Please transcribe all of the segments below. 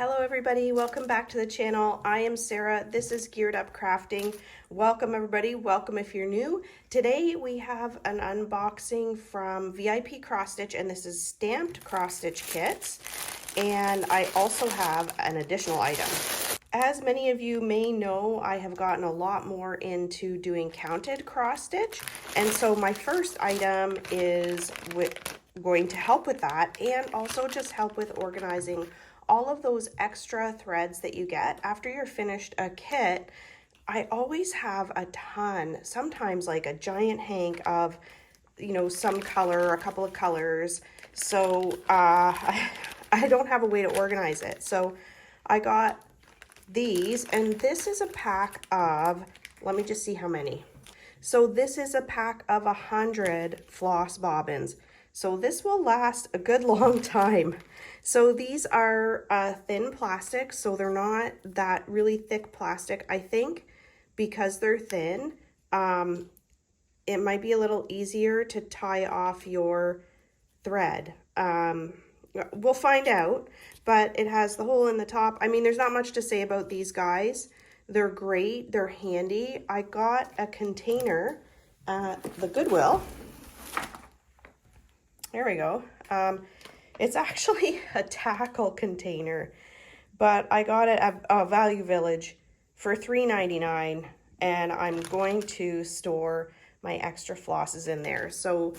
Hello everybody, welcome back to the channel. I am Sarah, this is Geared Up Crafting. Welcome everybody, welcome if you're new. Today we have an unboxing from VIP Cross Stitch, and this is stamped cross stitch kits. And I also have an additional item. As many of you may know, I have gotten a lot more into doing counted cross stitch. And so my first item is going to help with that, and also just help with organizing all of those extra threads that you get after you're finished a kit. I always have a ton, sometimes like a giant hank of, you know, some color, a couple of colors. So I don't have a way to organize it. So I got these, and this is a pack of, let me just see how many. So this is a pack of 100 floss bobbins. So this will last a good long time. So these are thin plastic, so they're not that really thick plastic. I think because they're thin, it might be a little easier to tie off your thread. We'll find out, but it has the hole in the top. I mean, there's not much to say about these guys. They're great, they're handy. I got a container at the Goodwill. There we go. It's actually a tackle container, but I got it at Value Village for $3.99, and I'm going to store my extra flosses in there. So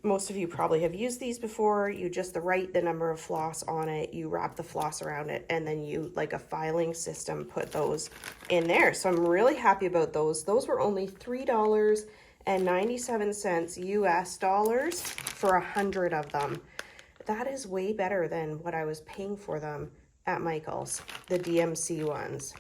most of you probably have used these before. You just write the number of floss on it, you wrap the floss around it, and then you, like a filing system, put those in there. So I'm really happy about those. Those were only $3.97 US dollars for 100 of them. That is way better than what I was paying for them at Michael's, the DMC ones.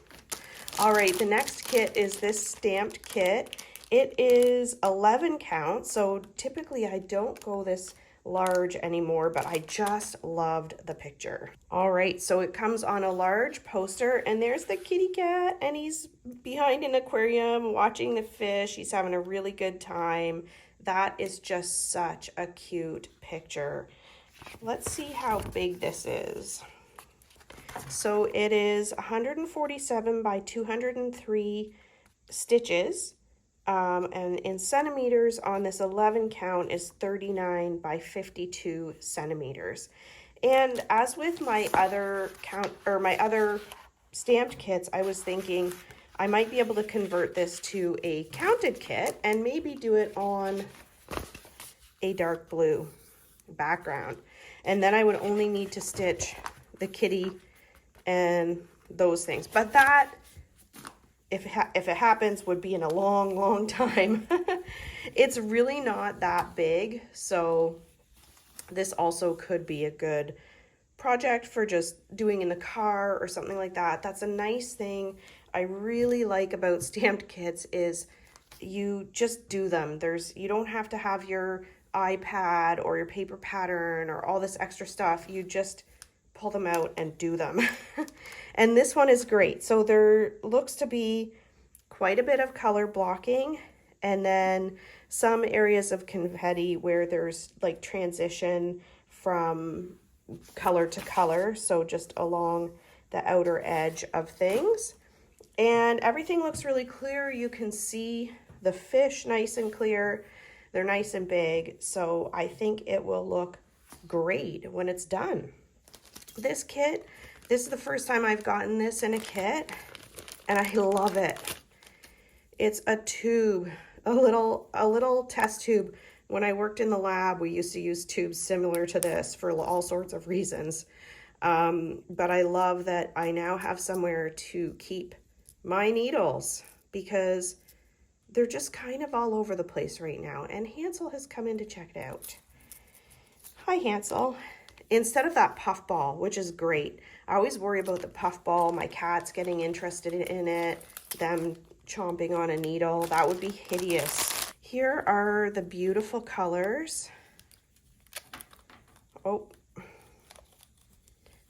All right, the next kit is this stamped kit. It is 11 count, so typically I don't go this large anymore, but I just loved the picture. All right, so it comes on a large poster, and there's the kitty cat, and he's behind an aquarium watching the fish. He's having a really good time. That is just such a cute picture. Let's see how big this is. So it is 147 by 203 stitches. And in centimeters on this 11 count is 39 by 52 centimeters. And as with my other stamped kits, I was thinking I might be able to convert this to a counted kit and maybe do it on a dark blue background. And then I would only need to stitch the kitty and those things. But that, if it happens, would be in a long time. It's really not that big, so this also could be a good project for just doing in the car or something like that. That's a nice thing I really like about stamped kits is you just do them. You don't have to have your iPad or your paper pattern or all this extra stuff. You just pull them out and do them. And this one is great. So there looks to be quite a bit of color blocking, and then some areas of confetti where there's like transition from color to color, so just along the outer edge of things. And everything looks really clear. You can see the fish nice and clear. They're nice and big, so I think it will look great when it's done. This kit, this is the first time I've gotten this in a kit, and I love it. It's a tube, a little test tube. When I worked in the lab, we used to use tubes similar to this for all sorts of reasons. But I love that I now have somewhere to keep my needles because they're just kind of all over the place right now. And Hansel has come in to check it out. Hi, Hansel. Instead of that puff ball, which is great, I always worry about the puff ball, my cat's getting interested in it, them chomping on a needle. That would be hideous. Here are the beautiful colors. Oh,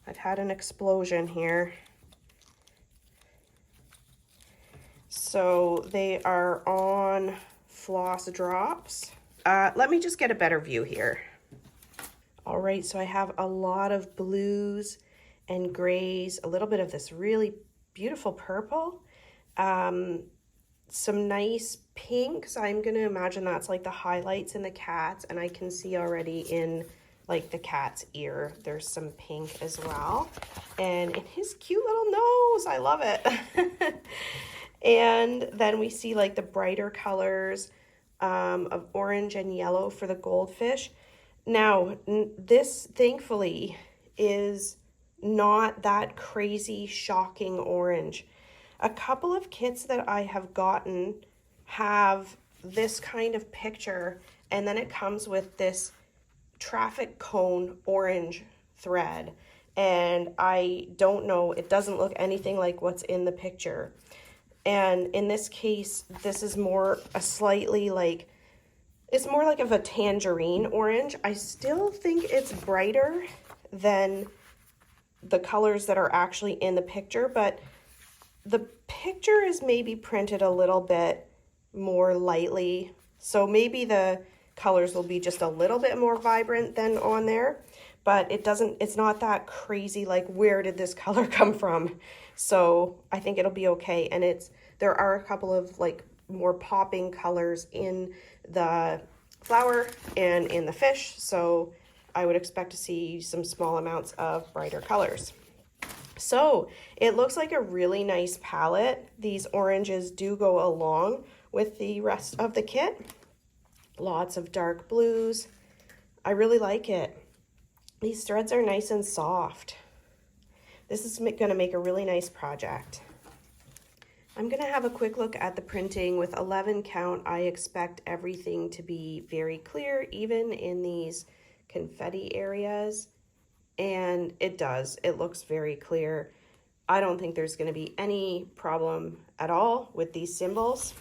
I've had an explosion here. So they are on floss drops. Let me just get a better view here. All right, so I have a lot of blues and grays, a little bit of this really beautiful purple, some nice pinks. I'm going to imagine that's like the highlights in the cat's, and I can see already in like the cat's ear, there's some pink as well. And in his cute little nose, I love it. And then we see like the brighter colors of orange and yellow for the goldfish. Now, this thankfully is not that crazy, shocking orange. A couple of kits that I have gotten have this kind of picture, and then it comes with this traffic cone orange thread. And I don't know, it doesn't look anything like what's in the picture. And in this case, this is more a slightly like, it's more like of a tangerine orange. I still think it's brighter than the colors that are actually in the picture, but the picture is maybe printed a little bit more lightly. So maybe the colors will be just a little bit more vibrant than on there, but it's not that crazy, like where did this color come from? So I think it'll be okay. And there are a couple of like more popping colors in the flower and in the fish. So I would expect to see some small amounts of brighter colors. So it looks like a really nice palette. These oranges do go along with the rest of the kit. Lots of dark blues. I really like it. These threads are nice and soft. This is going to make a really nice project. I'm going to have a quick look at the printing. With 11 count, I expect everything to be very clear, even in these confetti areas. And it does. It looks very clear. I don't think there's going to be any problem at all with these symbols.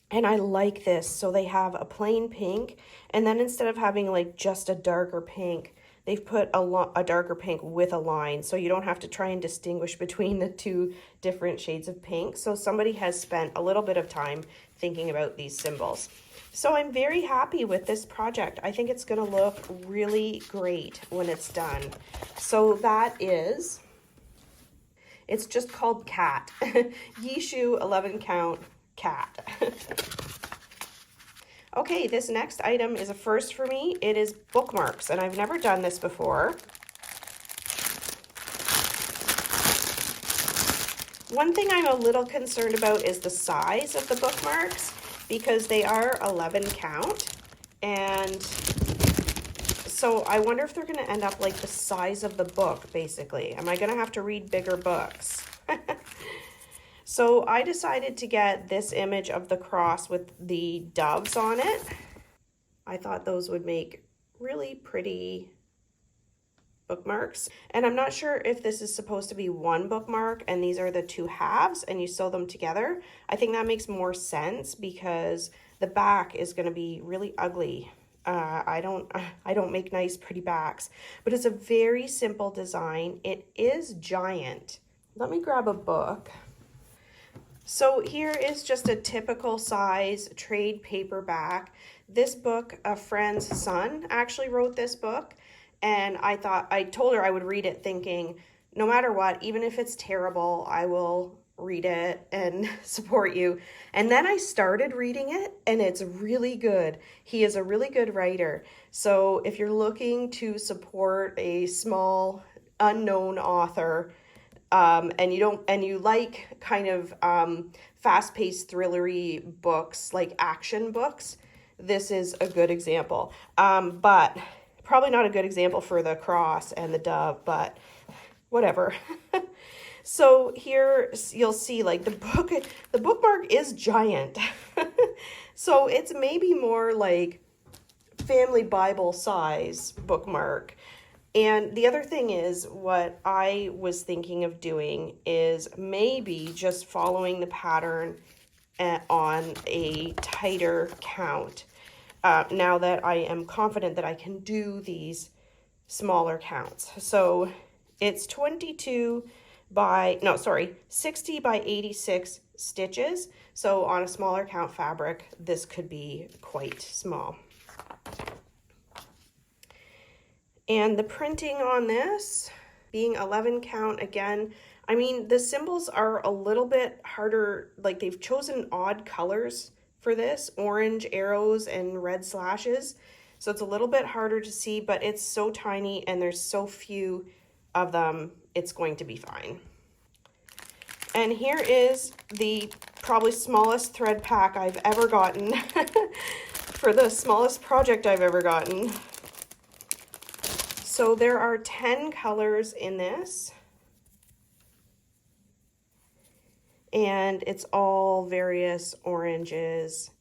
And I like this. So they have a plain pink, and then instead of having like just a darker pink, they've put a darker pink with a line. So you don't have to try and distinguish between the two different shades of pink. So somebody has spent a little bit of time thinking about these symbols. So I'm very happy with this project. I think it's going to look really great when it's done. So it's just called Cat. Yishu 11 count cat. Okay, this next item is a first for me. It is bookmarks, and I've never done this before. One thing I'm a little concerned about is the size of the bookmarks, because they are 11 count, and so I wonder if they're going to end up like the size of the book, basically. Am I going to have to read bigger books? So I decided to get this image of the cross with the doves on it. I thought those would make really pretty bookmarks. And I'm not sure if this is supposed to be one bookmark and these are the two halves and you sew them together. I think that makes more sense because the back is going to be really ugly. I don't make nice pretty backs, but it's a very simple design. It is giant. Let me grab a book. So here is just a typical size trade paperback. This book, a friend's son actually wrote this book, and I told her I would read it thinking, no matter what, even if it's terrible, I will read it and support you. And then I started reading it, and it's really good. He is a really good writer. So if you're looking to support a small unknown author, and you like kind of fast-paced thrillery books, like action books, this is a good example. But probably not a good example for the cross and the dove, but whatever. So here you'll see like the bookmark is giant. So it's maybe more like family Bible size bookmark. And the other thing is, what I was thinking of doing is maybe just following the pattern on a tighter count. Now that I am confident that I can do these smaller counts. So it's 60 by 86 stitches. So on a smaller count fabric, this could be quite small. And the printing on this being 11 count again. I mean, the symbols are a little bit harder, like they've chosen odd colors for this, orange arrows and red slashes. So it's a little bit harder to see, but it's so tiny and there's so few of them, it's going to be fine. And here is the probably smallest thread pack I've ever gotten for the smallest project I've ever gotten. So there are 10 colors in this. And it's all various oranges,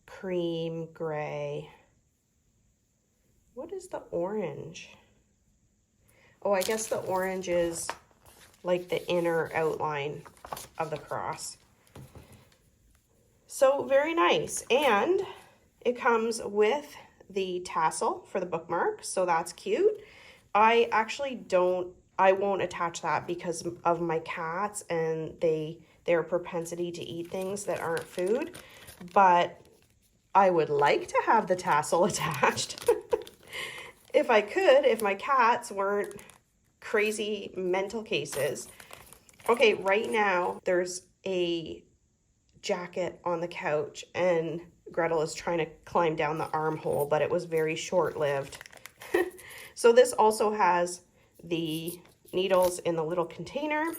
cream, gray. What is the orange? Oh, I guess the orange is like the inner outline of the cross. So very nice. And it comes with the tassel for the bookmark, so that's cute. I actually I won't attach that because of my cats and their propensity to eat things that aren't food, but I would like to have the tassel attached. If I could, if my cats weren't crazy mental cases. Okay, right now there's a jacket on the couch and Gretel is trying to climb down the armhole, but it was very short-lived. So this also has the needles in the little container.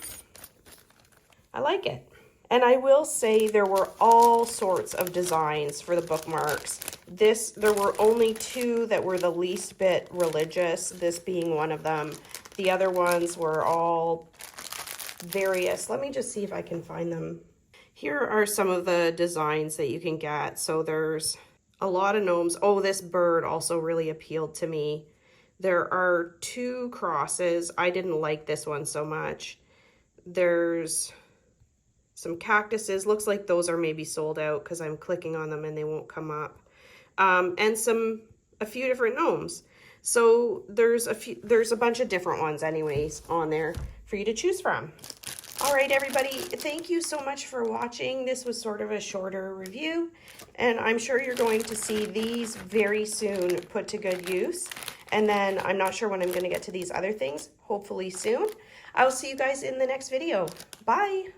I like it. And I will say there were all sorts of designs for the bookmarks. There were only 2 that were the least bit religious, this being one of them. The other ones were all various. Let me just see if I can find them. Here are some of the designs that you can get. So there's a lot of gnomes. Oh, this bird also really appealed to me. There are 2 crosses. I didn't like this one so much. There's some cactuses. Looks like those are maybe sold out because I'm clicking on them and they won't come up. And a few different gnomes. So there's a bunch of different ones anyways on there for you to choose from. All right, everybody, thank you so much for watching. This was sort of a shorter review, and I'm sure you're going to see these very soon put to good use. And then I'm not sure when I'm going to get to these other things, hopefully soon. I will see you guys in the next video. Bye.